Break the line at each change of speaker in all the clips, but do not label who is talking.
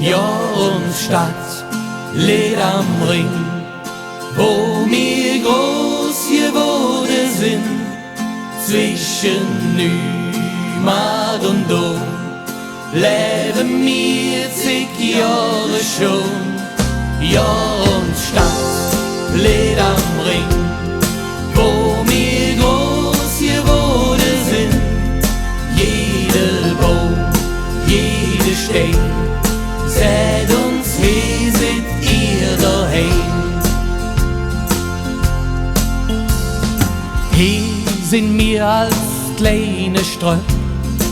Ja und Stadt, Lied am Ring, wo mir groß geworden sind, zwischen Neumarkt und Dom, leben mir zig Jahre schon. Ja und Stadt, Lied am Ring, wo mir groß geworden sind, jeder Baum, jede Stein, seht uns, wie seid ihr daheim? Hier sind wir als kleine Ström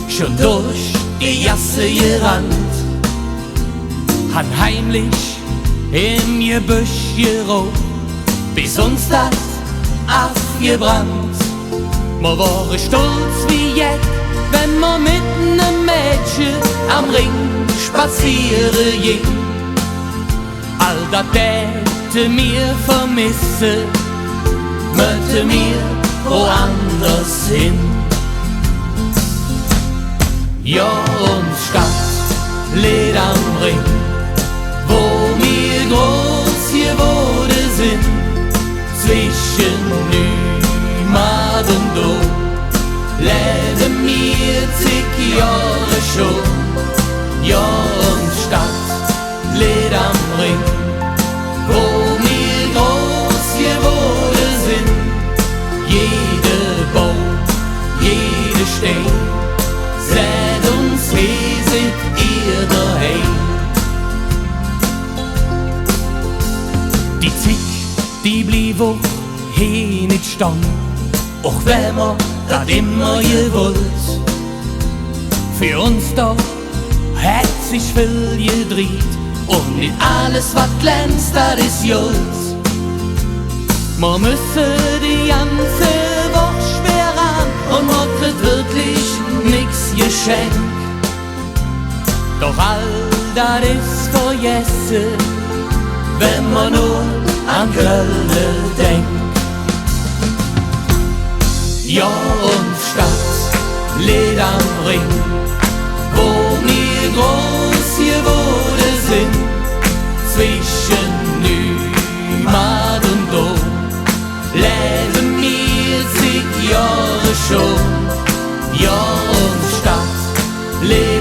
schon durch die Jasse gerannt, han heimlich im Gebüsch gerobt, bis uns das abgebrannt. Man war stolz wie jetzt, wenn man mit nem Mädchen am Ring spazieren ging. All das täte mir vermisse, möchte mir woanders hin. Ja und Stadt, Lied am Ring, wo mir groß geworden sind, zwischen Neumarkt und Dom, leben mir zig Jahre schon. Ja und Stadt, Lied am Ring, wo mir groß geworden sind, jeder Baum, jede Stein, seht uns, wie seid ihr daheim? Die Zick, die blieb auch hier nicht stand, auch wenn man das immer gewollt. Für uns da hat sich viel gedreht, und nicht alles, was glänzt, das ist Jolz. Man müsse die ganze Woche schwer an und man kriegt wirklich nix geschenkt. Doch all das ist vergessen, wenn man nur an Köln denkt. Ja und Stadt, Lied am Ring, wo mir groß geworden sind, zwischen Neumarkt und Dom, leben mir zig Jahre schon. Ja und Stadt, Lied